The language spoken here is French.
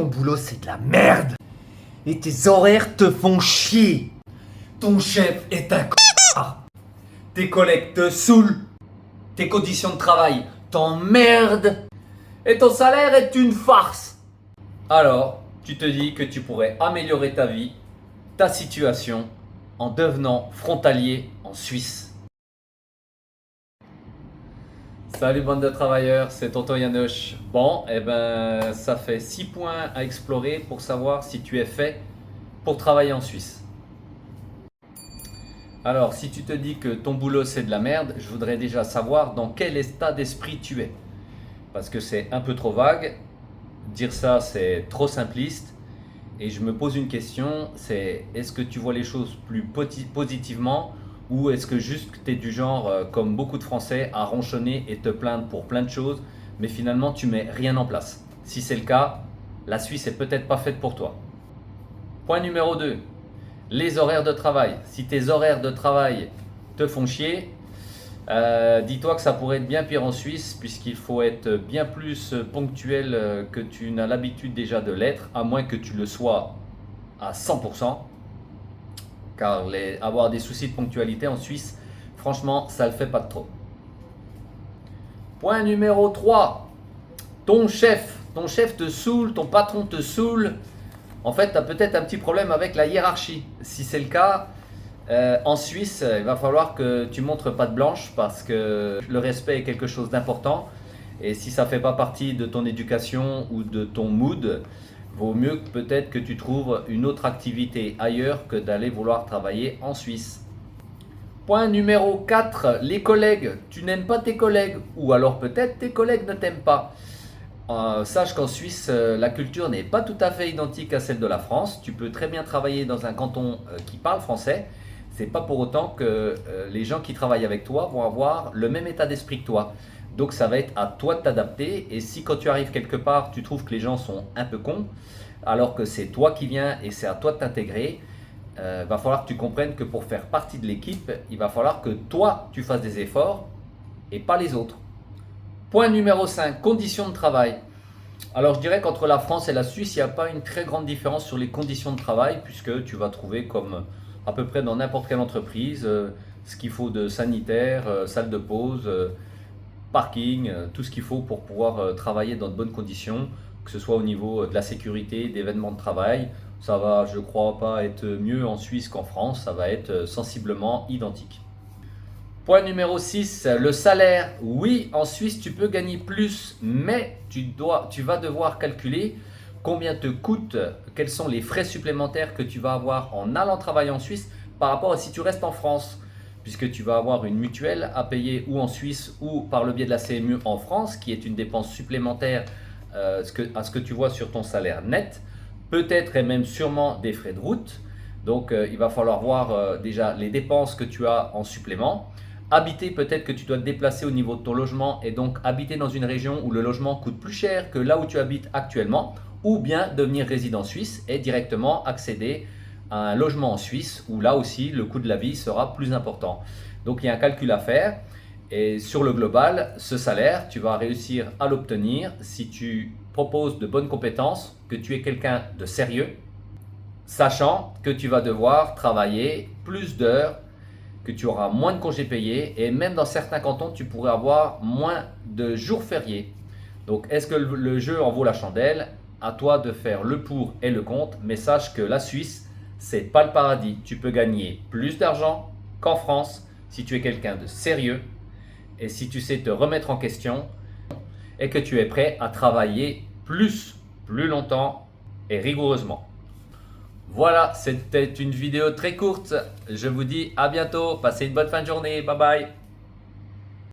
boulot c'est de la merde. Et tes horaires te font chier. Ton chef est un connard. Tes collègues te saoulent. Tes conditions de travail t'emmerdent. Et ton salaire est une farce. Alors, tu te dis que tu pourrais améliorer ta vie, ta situation, en devenant frontalier en Suisse. Salut bande de travailleurs, c'est tonton Yanoche. Bon, ça fait 6 points à explorer pour savoir si tu es fait pour travailler en Suisse. Alors, si tu te dis que ton boulot c'est de la merde, je voudrais déjà savoir dans quel état d'esprit tu es. Parce que c'est un peu trop vague, dire ça c'est trop simpliste. Et je me pose une question, c'est est-ce que tu vois les choses plus positivement ou est-ce que juste tu es du genre, comme beaucoup de Français, à ronchonner et te plaindre pour plein de choses, mais finalement tu mets rien en place. Si c'est le cas, la Suisse est peut-être pas faite pour toi. Point numéro 2, les horaires de travail. Si tes horaires de travail te font chier, dis-toi que ça pourrait être bien pire en Suisse puisqu'il faut être bien plus ponctuel que tu n'as l'habitude déjà de l'être, à moins que tu le sois à 100%. Car avoir des soucis de ponctualité en Suisse, franchement, ça ne le fait pas de trop. Point numéro 3, ton chef. Ton chef te saoule, ton patron te saoule. En fait, tu as peut-être un petit problème avec la hiérarchie. Si c'est le cas, en Suisse, il va falloir que tu montres patte blanche parce que le respect est quelque chose d'important. Et si ça ne fait pas partie de ton éducation ou de ton mood, vaut mieux peut-être que tu trouves une autre activité ailleurs que d'aller vouloir travailler en Suisse. Point numéro 4, les collègues. Tu n'aimes pas tes collègues ou alors peut-être tes collègues ne t'aiment pas. Sache qu'en Suisse, la culture n'est pas tout à fait identique à celle de la France. Tu peux très bien travailler dans un canton qui parle français. C'est pas pour autant que les gens qui travaillent avec toi vont avoir le même état d'esprit que toi. Donc ça va être à toi de t'adapter. Et si quand tu arrives quelque part, tu trouves que les gens sont un peu cons, alors que c'est toi qui viens et c'est à toi de t'intégrer, va falloir que tu comprennes que pour faire partie de l'équipe, il va falloir que toi, tu fasses des efforts et pas les autres. Point numéro 5, conditions de travail. Alors je dirais qu'entre la France et la Suisse, il n'y a pas une très grande différence sur les conditions de travail puisque tu vas trouver comme à peu près dans n'importe quelle entreprise ce qu'il faut de sanitaire, salle de pause, parking, tout ce qu'il faut pour pouvoir travailler dans de bonnes conditions, que ce soit au niveau de la sécurité, d'événements de travail. Ça va, je crois, pas être mieux en Suisse qu'en France, ça va être sensiblement identique. Point numéro 6, le salaire. Oui, en Suisse, tu peux gagner plus, mais tu vas devoir calculer combien te coûte, quels sont les frais supplémentaires que tu vas avoir en allant travailler en Suisse par rapport à si tu restes en France. Puisque tu vas avoir une mutuelle à payer ou en Suisse ou par le biais de la CMU en France, qui est une dépense supplémentaire à ce que tu vois sur ton salaire net, peut-être et même sûrement des frais de route. Donc il va falloir voir déjà les dépenses que tu as en supplément. Habiter, peut-être que tu dois te déplacer au niveau de ton logement et donc habiter dans une région où le logement coûte plus cher que là où tu habites actuellement, ou bien devenir résident suisse et directement accéder à un logement en Suisse où là aussi le coût de la vie sera plus important. Donc il y a un calcul à faire et sur le global, ce salaire, tu vas réussir à l'obtenir si tu proposes de bonnes compétences, que tu es quelqu'un de sérieux, sachant que tu vas devoir travailler plus d'heures, que tu auras moins de congés payés et même dans certains cantons, tu pourrais avoir moins de jours fériés. Donc, est-ce que le jeu en vaut la chandelle? À toi de faire le pour et le contre, mais sache que la Suisse, c'est pas le paradis. Tu peux gagner plus d'argent qu'en France si tu es quelqu'un de sérieux et si tu sais te remettre en question et que tu es prêt à travailler plus longtemps et rigoureusement. Voilà, c'était une vidéo très courte. Je vous dis à bientôt. Passez une bonne fin de journée. Bye bye.